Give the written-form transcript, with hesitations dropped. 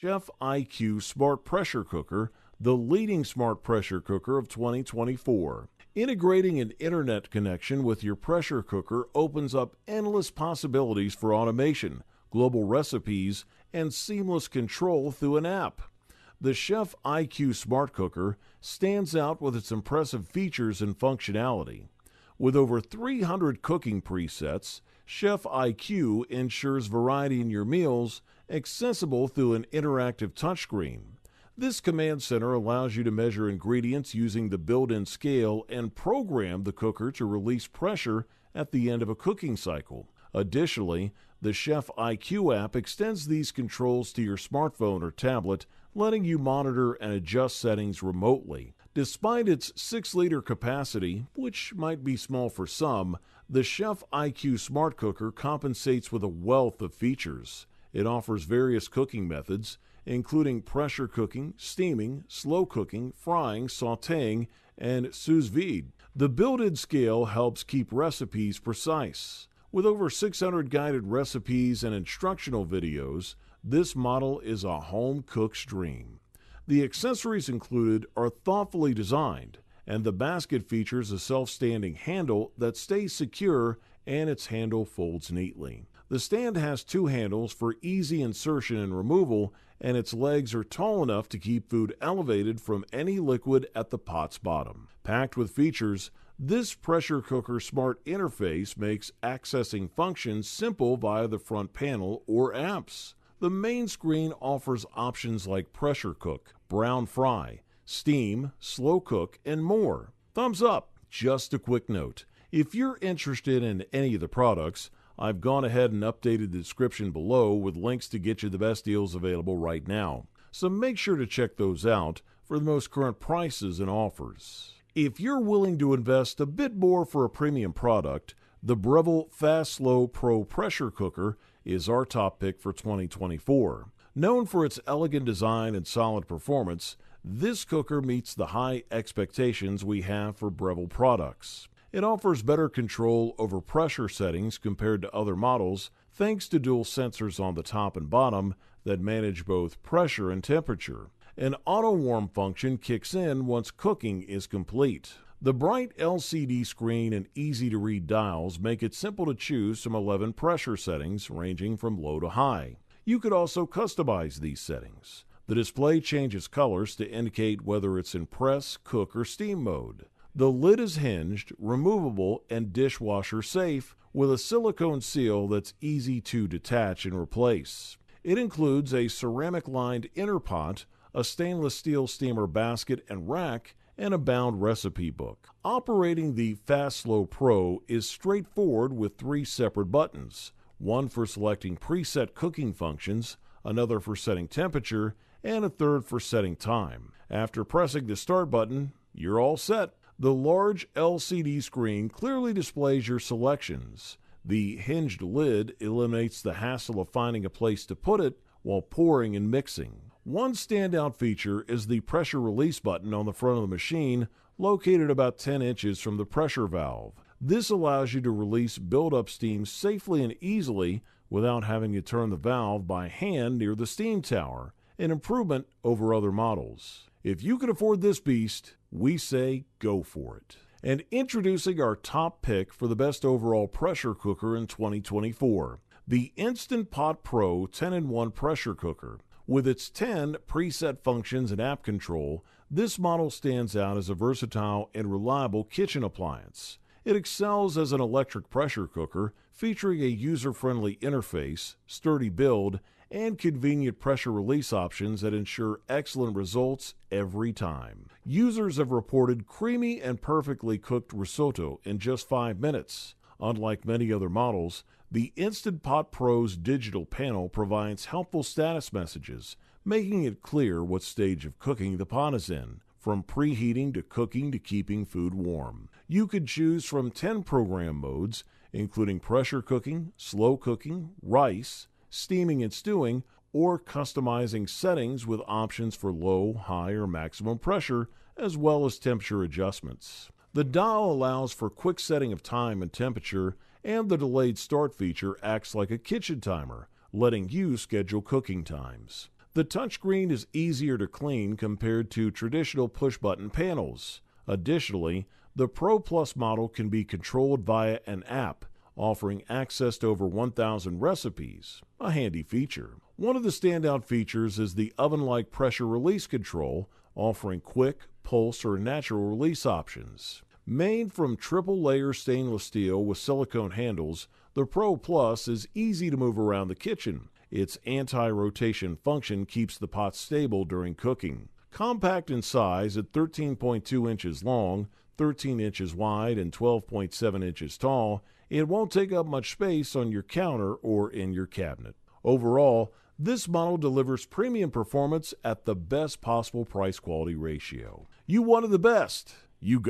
Chef IQ Smart Pressure Cooker, the leading smart pressure cooker of 2024. Integrating an internet connection with your pressure cooker opens up endless possibilities for automation, global recipes, and seamless control through an app. The Chef IQ Smart Cooker stands out with its impressive features and functionality. With over 300 cooking presets, Chef IQ ensures variety in your meals, accessible through an interactive touchscreen. This command center allows you to measure ingredients using the built-in scale and program the cooker to release pressure at the end of a cooking cycle. Additionally, the Chef IQ app extends these controls to your smartphone or tablet, letting you monitor and adjust settings remotely. Despite its 6-liter capacity, which might be small for some, the Chef IQ Smart Cooker compensates with a wealth of features. It offers various cooking methods, including pressure cooking, steaming, slow cooking, frying, sautéing, and sous vide. The built-in scale helps keep recipes precise. With over 600 guided recipes and instructional videos, this model is a home cook's dream. The accessories included are thoughtfully designed, and the basket features a self-standing handle that stays secure and its handle folds neatly. The stand has 2 handles for easy insertion and removal, and its legs are tall enough to keep food elevated from any liquid at the pot's bottom. Packed with features, this pressure cooker smart interface makes accessing functions simple via the front panel or apps. The main screen offers options like pressure cook, brown fry, steam, slow cook, and more. Thumbs up! Just a quick note. If you're interested in any of the products, I've gone ahead and updated the description below with links to get you the best deals available right now. So make sure to check those out for the most current prices and offers. If you're willing to invest a bit more for a premium product, the Breville Fast Slow Pro Pressure Cooker is our top pick for 2024. Known for its elegant design and solid performance, this cooker meets the high expectations we have for Breville products. It offers better control over pressure settings compared to other models thanks to dual sensors on the top and bottom that manage both pressure and temperature. An auto-warm function kicks in once cooking is complete. The bright LCD screen and easy-to-read dials make it simple to choose from 11 pressure settings ranging from low to high. You could also customize these settings. The display changes colors to indicate whether it's in press, cook, or steam mode. The lid is hinged, removable, and dishwasher safe with a silicone seal that's easy to detach and replace. It includes a ceramic-lined inner pot, a stainless steel steamer basket and rack, and a bound recipe book. Operating the Fast Slow Pro is straightforward with 3 separate buttons, one for selecting preset cooking functions, another for setting temperature, and a third for setting time. After pressing the start button, you're all set. The large LCD screen clearly displays your selections. The hinged lid eliminates the hassle of finding a place to put it while pouring and mixing. One standout feature is the pressure release button on the front of the machine, located about 10 inches from the pressure valve. This allows you to release buildup steam safely and easily without having to turn the valve by hand near the steam tower, an improvement over other models. If you can afford this beast, we say go for it. And introducing our top pick for the best overall pressure cooker in 2024, the Instant Pot Pro 10-in-1 Pressure Cooker. With its 10 preset functions and app control, this model stands out as a versatile and reliable kitchen appliance. It excels as an electric pressure cooker, featuring a user-friendly interface, sturdy build, and convenient pressure release options that ensure excellent results every time. Users have reported creamy and perfectly cooked risotto in just 5 minutes. Unlike many other models, the Instant Pot Pro's digital panel provides helpful status messages, making it clear what stage of cooking the pot is in, from preheating to cooking to keeping food warm. You could choose from 10 program modes, including pressure cooking, slow cooking, rice, steaming and stewing, or customizing settings with options for low, high, or maximum pressure, as well as temperature adjustments. The dial allows for quick setting of time and temperature, and the delayed start feature acts like a kitchen timer, letting you schedule cooking times. The touchscreen is easier to clean compared to traditional push-button panels. Additionally, the Pro Plus model can be controlled via an app, offering access to over 1,000 recipes, a handy feature. One of the standout features is the oven-like pressure release control, offering quick, pulse, or natural release options. Made from triple-layer stainless steel with silicone handles, the Pro Plus is easy to move around the kitchen. Its anti-rotation function keeps the pot stable during cooking. Compact in size at 13.2 inches long, 13 inches wide, and 12.7 inches tall, it won't take up much space on your counter or in your cabinet. Overall, this model delivers premium performance at the best possible price-quality ratio. You wanted the best. You got